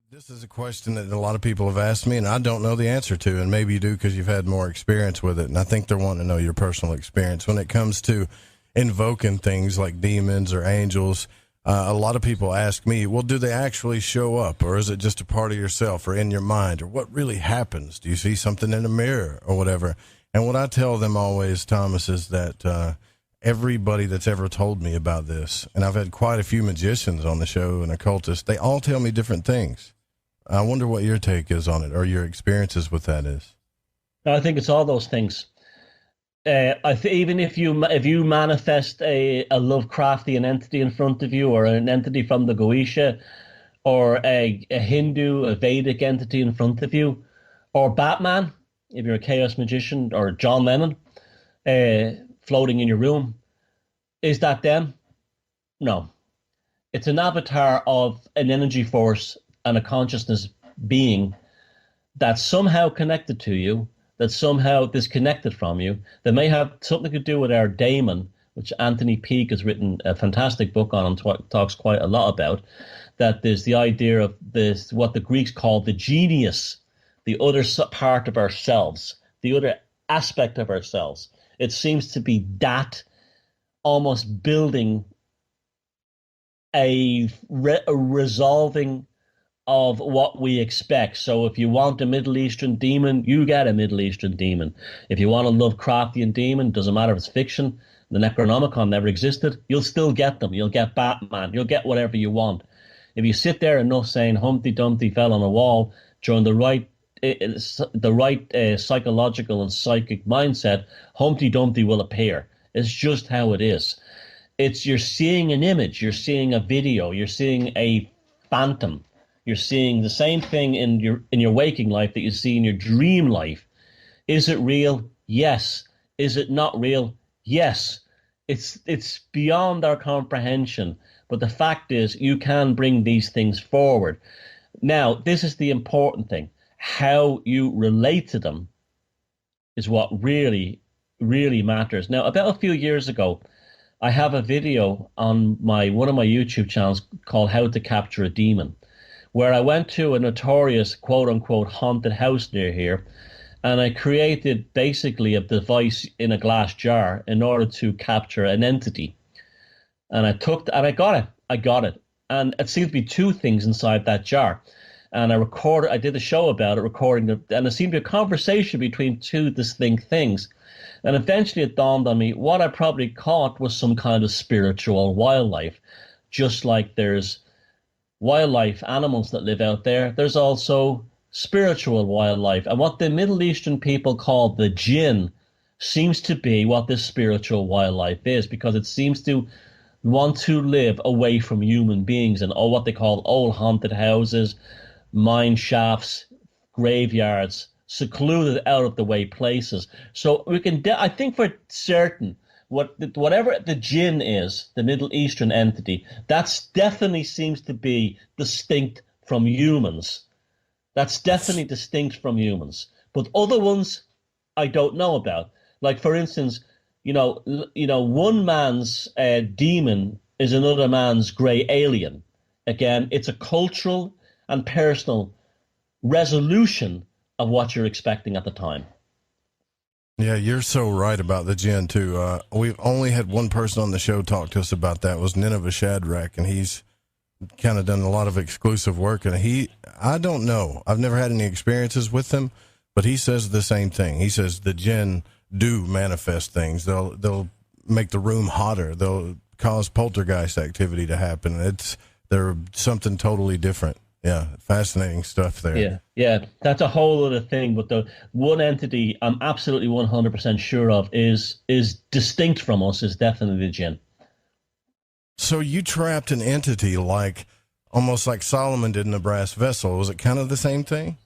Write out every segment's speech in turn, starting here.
This is a question that a lot of people have asked me, and I don't know the answer to, and maybe you do because you've had more experience with it, and I think they're wanting to know your personal experience. When it comes to invoking things like demons or angels, a lot of people ask me, well, do they actually show up, or is it just a part of yourself or in your mind, or what really happens? Do you see something in a mirror or whatever? And what I tell them always, Thomas, is that everybody that's ever told me about this, and I've had quite a few magicians on the show and occultists, they all tell me different things. I wonder what your take is on it, or your experiences with that is. I think it's all those things. Even if you manifest a Lovecraftian entity in front of you, or an entity from the Goetia, or a Hindu, a Vedic entity in front of you, or Batman, if you're a chaos magician, or John Lennon, floating in your room, is that them? No. It's an avatar of an energy force and a consciousness being that's somehow connected to you, that's somehow disconnected from you, that may have something to do with our daemon, which Anthony Peake has written a fantastic book on and talks quite a lot about, that there's the idea of this, what the Greeks called the genius, the other part of ourselves, the other aspect of ourselves. It seems to be that almost building a resolving of what we expect. So if you want a Middle Eastern demon, you get a Middle Eastern demon. If you want a Lovecraftian demon, doesn't matter if it's fiction, the Necronomicon never existed, you'll still get them. You'll get Batman. You'll get whatever you want. If you sit there enough saying Humpty Dumpty fell on a wall during the right psychological and psychic mindset, Humpty Dumpty will appear. It's just how it is. You're seeing an image, you're seeing a video, you're seeing a phantom. You're seeing the same thing in your waking life that you see in your dream life. Is it real? Yes. Is it not real? Yes. It's beyond our comprehension. But the fact is, you can bring these things forward. Now, this is the important thing. How you relate to them is what really, really matters. Now, about a few years ago, I have a video on one of my YouTube channels called How to Capture a Demon, where I went to a notorious quote-unquote haunted house near here, and I created basically a device in a glass jar in order to capture an entity. And I got it. I got it. And it seemed to be two things inside that jar. And I did a show about it, and it seemed to be a conversation between two distinct things. And eventually it dawned on me, what I probably caught was some kind of spiritual wildlife. Just like there's wildlife, animals that live out there, there's also spiritual wildlife. And what the Middle Eastern people call the Djinn seems to be what this spiritual wildlife is, because it seems to want to live away from human beings and what they call old haunted houses, mine shafts, graveyards, secluded out of the way places. So we can, I think for certain, whatever the Djinn is, the Middle Eastern entity, that's definitely seems to be distinct from humans. That's definitely distinct from humans. But other ones, I don't know about. Like, for instance, one man's demon is another man's grey alien. Again, it's a cultural and personal resolution of what you're expecting at the time. Yeah, you're so right about the Djinn, too. We've only had one person on the show talk to us about that, was Nineveh Shadrach, and he's kind of done a lot of exclusive work. And I don't know. I've never had any experiences with him, but he says the same thing. He says the Djinn do manifest things. They'll make the room hotter. They'll cause poltergeist activity to happen. They're something totally different. Yeah, fascinating stuff there. Yeah, that's a whole other thing. But the one entity I'm absolutely 100% sure of is distinct from us is definitely the Djinn. So you trapped an entity almost like Solomon did in the brass vessel. Was it kind of the same thing?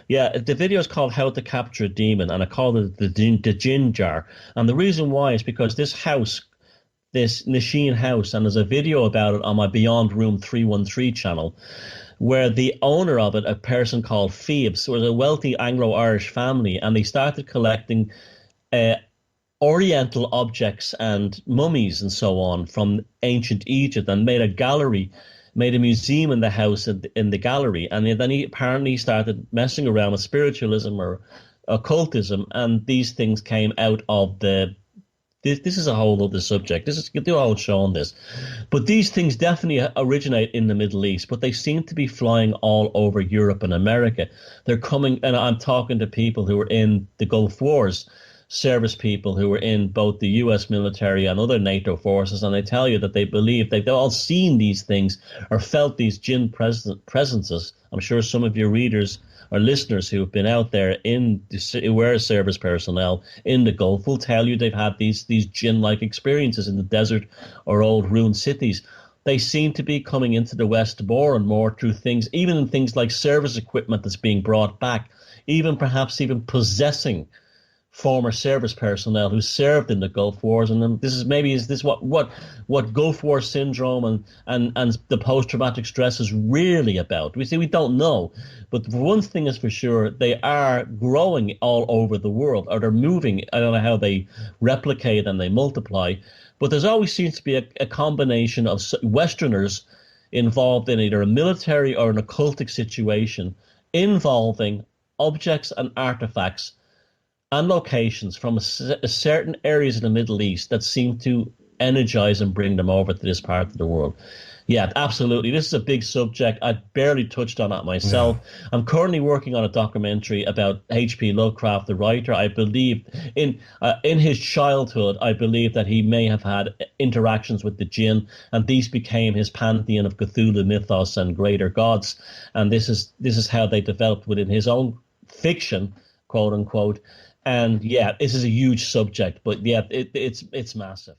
Yeah, the video is called How to Capture a Demon, and I call it the Djinn jar. And the reason why is because this Nasheen house, and there's a video about it on my Beyond Room 313 channel, where the owner of it, a person called Phoebes, was a wealthy Anglo-Irish family, and they started collecting Oriental objects and mummies and so on from ancient Egypt, and made a gallery made a museum in the house in the gallery, and then he apparently started messing around with spiritualism or occultism, and these things came out of the. This is a whole other subject. This is you do a whole show on this, but these things definitely originate in the Middle East, but they seem to be flying all over Europe and America. They're coming, and I'm talking to people who were in the Gulf Wars, service people who were in both the U.S. military and other NATO forces, and they tell you that they believe they've all seen these things or felt these jinn presences. I'm sure some of your readers or listeners who have been out there who were service personnel in the Gulf will tell you they've had these jinn-like experiences in the desert or old ruined cities. They seem to be coming into the West more and more through things, even in things like service equipment that's being brought back, even perhaps even possessing former service personnel who served in the Gulf Wars, and this is what Gulf War syndrome and the post-traumatic stress is really about. We don't know, but one thing is for sure: they are growing all over the world, or they're moving. I don't know how they replicate and they multiply, but there's always seems to be a combination of Westerners involved in either a military or an occultic situation involving objects and artifacts and locations from certain areas in the Middle East that seem to energize and bring them over to this part of the world. Yeah, absolutely. This is a big subject. I barely touched on it myself. Yeah. I'm currently working on a documentary about H.P. Lovecraft, the writer. I believe in his childhood, I believe that he may have had interactions with the Djinn, and these became his pantheon of Cthulhu mythos and greater gods. And this is how they developed within his own fiction, quote unquote. And yeah, this is a huge subject, but yeah, it's massive.